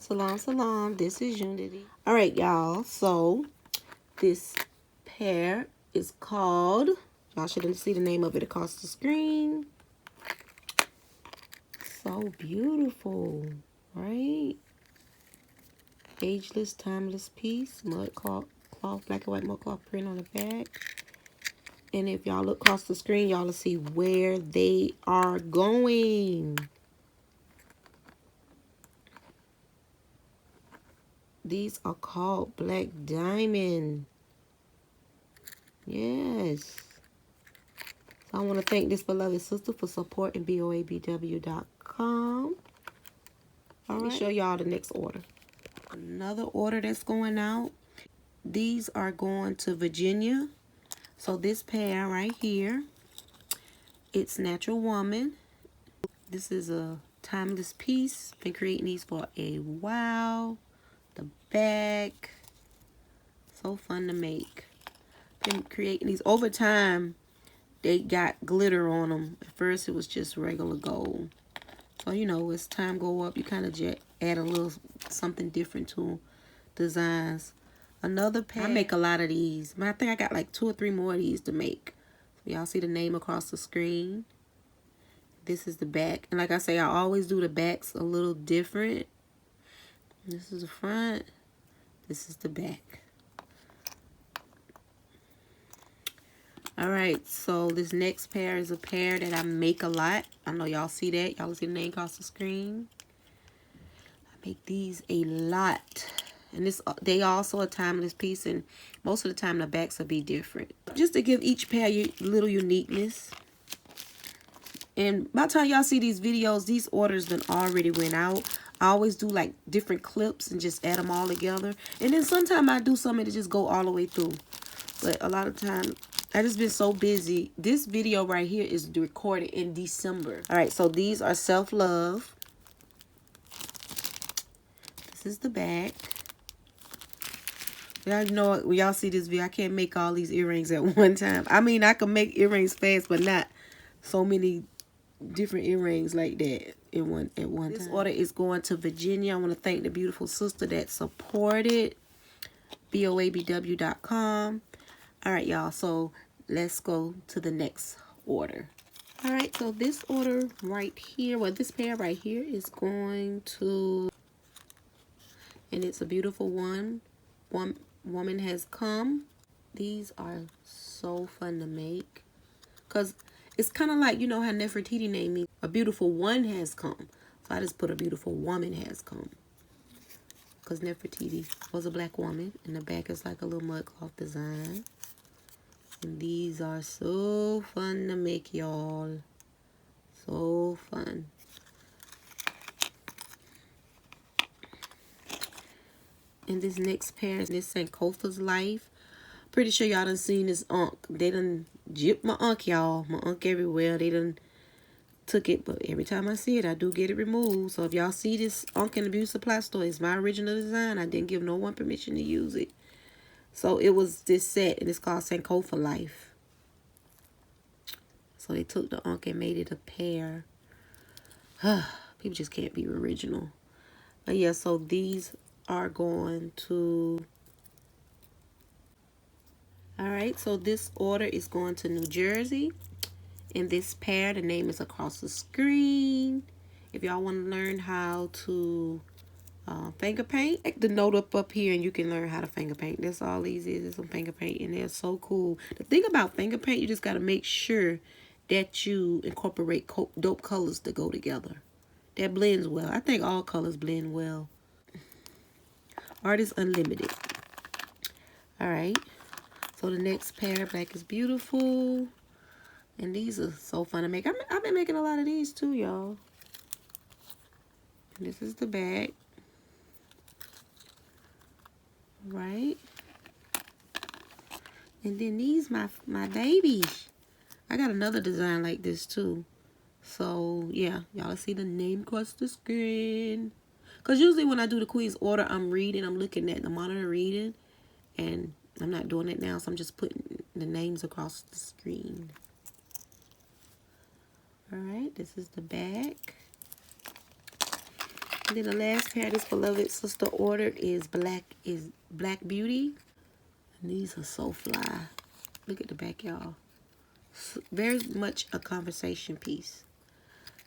Salam, salam. This is Unity. All right, y'all. So this pair is called, y'all shouldn't see the name of it across the screen. So beautiful, right? Ageless, timeless piece. Mud cloth, black and white mud cloth print on the back. And if y'all look across the screen, y'all will see where they are going. These are called Black Diamond. Yes. So I want to thank this beloved sister for supporting boabw.com. Let me show y'all the next order. Another order that's going out. These are going to Virginia. So this pair right here, it's Natural Woman. This is a timeless piece. Been creating these for a while. The back, so fun to make. Been creating these over time. They got glitter on them. At first it was just regular gold. So you know, as time go up, you kind of add a little something different to designs. Another pair. I make a lot of these. I think I got like 2 or 3 more of these to make. So y'all see the name across the screen. This is the back. And like I say, I always do the backs a little different. This is the front. This is the back. Alright, so this next pair is a pair that I make a lot. I know y'all see that. Y'all see the name across the screen. I make these a lot. And this, they also a timeless piece, and most of the time the backs will be different. Just to give each pair a little uniqueness. And by the time y'all see these videos, these orders done already went out. I always do like different clips and just add them all together. And then sometimes I do something to just go all the way through. But a lot of time, I just been so busy. This video right here is recorded in December. All right, so these are Self-Love. This is the back. Y'all know when y'all see this video, I can't make all these earrings at one time. I mean, I can make earrings fast, but not so many different earrings like that at one time. This order is going to Virginia. I want to thank the beautiful sister that supported boabw.com. All right, y'all. So let's go to the next order. All right, so this order right here, well, this pair right here is going to, and it's a beautiful one. One woman has come. These are so fun to make because it's kind of like, you know how Nefertiti named me, a beautiful one has come. So I just put a beautiful woman has come because Nefertiti was a black woman, and the back is like a little mud cloth design. And these are so fun to make, y'all. So fun. And this next pair is this Sankofa's Life. Pretty sure y'all done seen this unk. They done gypped my unk, y'all. My unk everywhere. They done took it, but every time I see it, I do get it removed. So if y'all see this unk in the beauty supply store, it's my original design. I didn't give no one permission to use it. So it was this set, and it's called Sankofa Life. So they took the unk and made it a pair. People just can't be original. But yeah, so these are going to, all right, so this order is going to New Jersey. In this pair, the name is across the screen. If y'all want to learn how to finger paint, take the note up here and you can learn how to finger paint. That's all these is some finger paint, and they're so cool. The thing about finger paint, you just got to make sure that you incorporate dope colors to go together. That blends well. I think all colors blend well. Art is unlimited. All right, so the next pair, Black is Beautiful. And these are so fun to make. I've been making a lot of these too, y'all. This is the back. Right. And then these, my babies. I got another design like this too. So, yeah. Y'all see the name across the screen. Because usually when I do the Queen's order, I'm looking at the monitor reading. And I'm not doing it now, so I'm just putting the names across the screen. Alright, this is the back. And then the last pair this beloved sister ordered is Black Beauty. And these are so fly. Look at the back, y'all. Very much a conversation piece.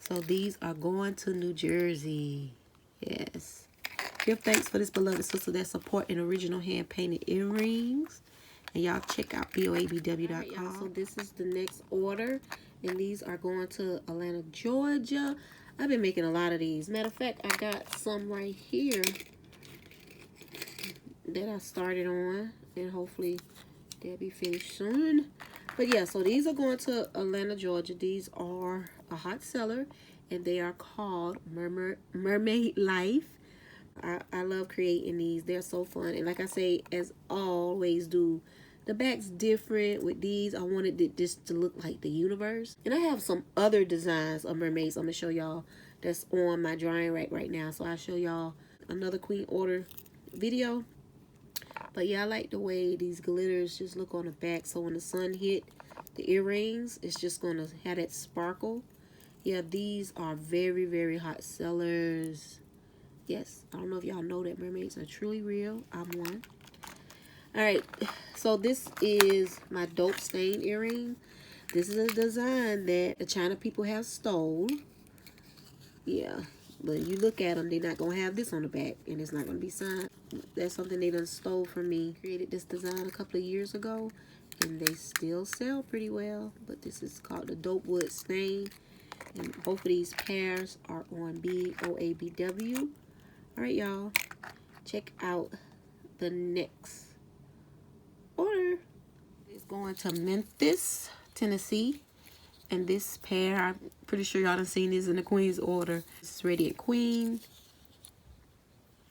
So these are going to New Jersey. Yes. Give thanks for this beloved sister that support an original hand-painted earrings. And y'all check out boabw.com. So this is the next order. And these are going to Atlanta, Georgia. I've been making a lot of these. Matter of fact, I got some right here that I started on. And hopefully they'll be finished soon. But yeah, so these are going to Atlanta, Georgia. These are a hot seller. And they are called Mermaid Life. I love creating these. They're so fun. And like I say, as always do, the back's different with these. I wanted it just to look like the universe. And I have some other designs of mermaids I'm going to show y'all that's on my drying rack right now. So I'll show y'all another queen order video. But yeah, I like the way these glitters just look on the back. So when the sun hit the earrings, it's just going to have that sparkle. Yeah, these are very, very hot sellers. Yes, I don't know if y'all know that mermaids are truly real. I'm one. Alright, so this is my dope stain earring. This is a design that the China people have stole. Yeah, but you look at them, they're not going to have this on the back. And it's not going to be signed. That's something they done stole from me. Created this design a couple of years ago. And they still sell pretty well. But this is called the Dope Wood Stain. And both of these pairs are on Boabw. Alright, y'all. Check out the next order. It's going to Memphis, Tennessee. And this pair, I'm pretty sure y'all done seen this in the Queen's order. This is Radiant Queen.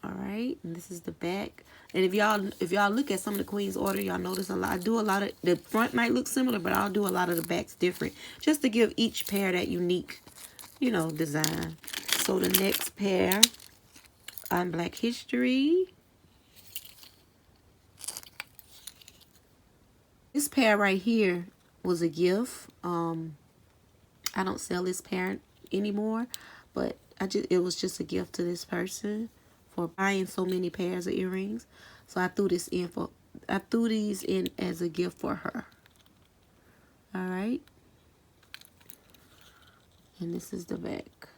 Alright, and this is the back. And if y'all look at some of the Queen's order, y'all notice a lot. I do a lot of, the front might look similar, but I'll do a lot of the backs different. Just to give each pair that unique, you know, design. So the next pair on Black History. This pair right here was a gift. I don't sell this pair anymore, but it was just a gift to this person for buying so many pairs of earrings. So I threw these in as a gift for her. All right. And this is the back.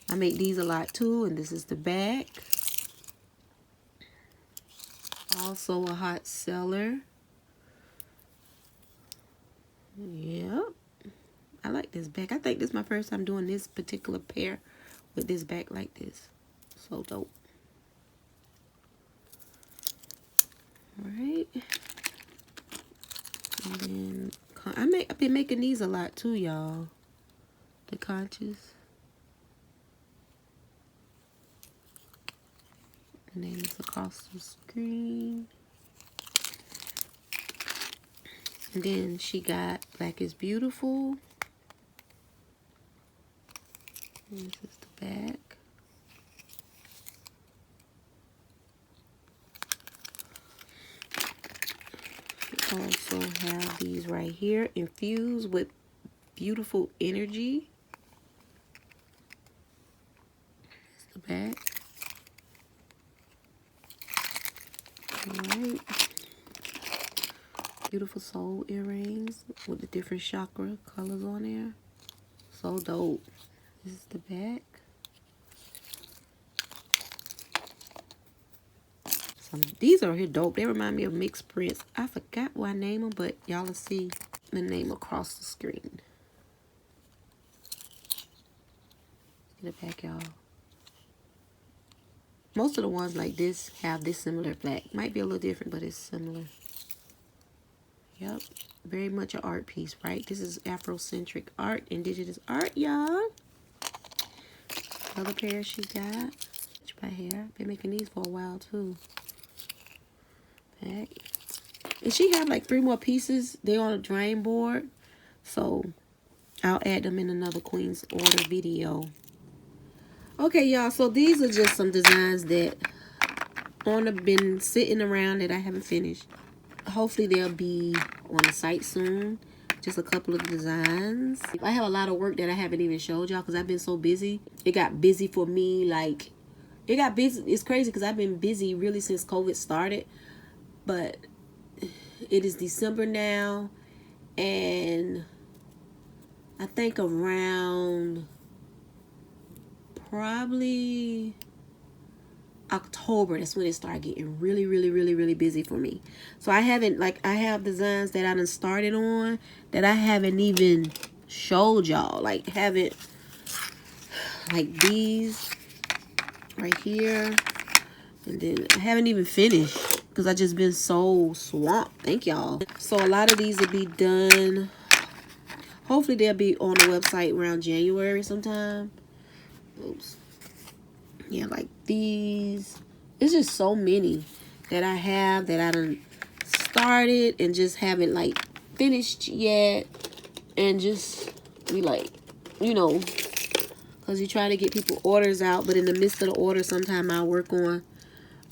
I make these a lot too, and this is the back. Also a hot seller. Yep. I like this back. I think this is my first time doing this particular pair with this back like this. So dope. Alright. And then I've been making these a lot too, y'all. The conches. And then it's across the screen. And then she got Black is Beautiful. And this is the back. We also have these right here, infused with beautiful energy. It's the back. Alright. Beautiful soul earrings with the different chakra colors on there. So dope. This is the back. These are here dope. They remind me of mixed prints. I forgot what I named them, but y'all will see the name across the screen. Get it back, y'all. Most of the ones like this have this similar black. Might be a little different, but it's similar. Yep. Very much an art piece, right? This is Afrocentric art, indigenous art, y'all. Another pair she got. By hair. Been making these for a while, too. Back. And she have like 3 more pieces. They're on a drain board. So, I'll add them in another Queen's order video. Okay, y'all. So, these are just some designs that been sitting around that I haven't finished. Hopefully, they'll be on the site soon. Just a couple of designs. I have a lot of work that I haven't even showed y'all because I've been so busy. It got busy for me, like, it got busy. It's crazy because I've been busy really since COVID started. But it is December now, and I think around probably October, that's when it started getting really busy for me. So I haven't, like, I have designs that I done started on that I haven't even showed y'all. Like, haven't, like these right here, and then I haven't even finished because I just been so swamped. Thank y'all. So a lot of these will be done. Hopefully they'll be on the website around January sometime. Oops. Yeah, like these. It's just so many that I have that I done started and just haven't like finished yet. And just be like, you know, because you try to get people orders out, but in the midst of the order, sometime I work on.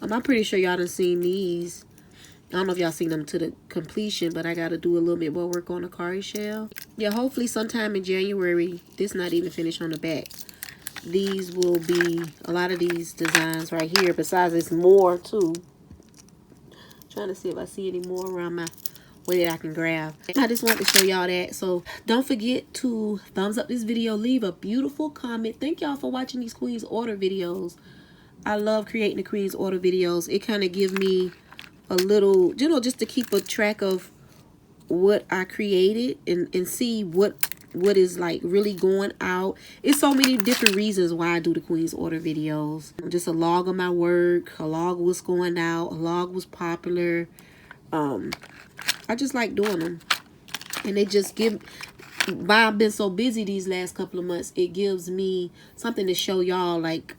I'm pretty sure y'all done seen these. I don't know if y'all seen them to the completion, but I got to do a little bit more work on the Kari shell. Yeah, hopefully sometime in January. This not even finished on the back. These will be a lot of these designs right here. Besides, it's more too. Trying to see if I see any more around my way that I can grab. I just wanted to show y'all that. So don't forget to thumbs up this video. Leave a beautiful comment. Thank y'all for watching these Queen's Order videos. I love creating the Queen's Order videos. It kind of gives me a little, you know, just to keep a track of what I created and see what is like really going out. It's so many different reasons why I do the Queen's Order videos. Just a log of my work, a log of what's going out, a log was popular. I just like doing them, and they just give, why I've been so busy these last couple of months, it gives me something to show y'all. Like,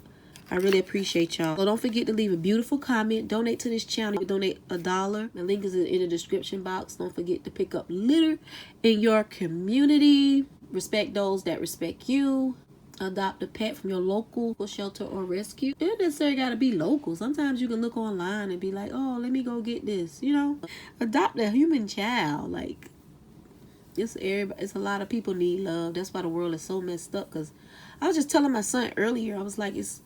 I really appreciate y'all. So don't forget to leave a beautiful comment. Donate to this channel. Donate $1. The link is in the description box. Don't forget to pick up litter in your community. Respect those that respect you. Adopt a pet from your local shelter or rescue. It doesn't necessarily got to be local. Sometimes you can look online and be like, oh, let me go get this. You know, adopt a human child. Like, it's a lot of people need love. That's why the world is so messed up. Because I was just telling my son earlier, I was like, it's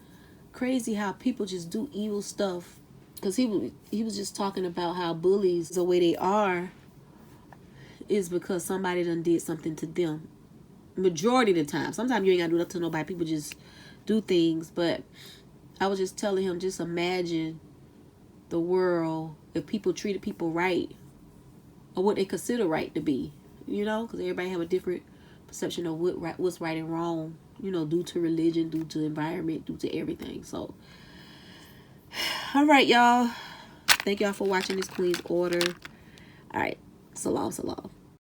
crazy how people just do evil stuff. Because he was just talking about how bullies, the way they are, is because somebody done did something to them. Majority of the time. Sometimes you ain't got to do nothing to nobody. People just do things. But I was just telling him, just imagine the world if people treated people right, or what they consider right to be. You know, because everybody have a different perception of what's right and wrong. You know, due to religion, due to environment, due to everything. So, all right, y'all. Thank y'all for watching this Queen's Order. All right. So long, so long.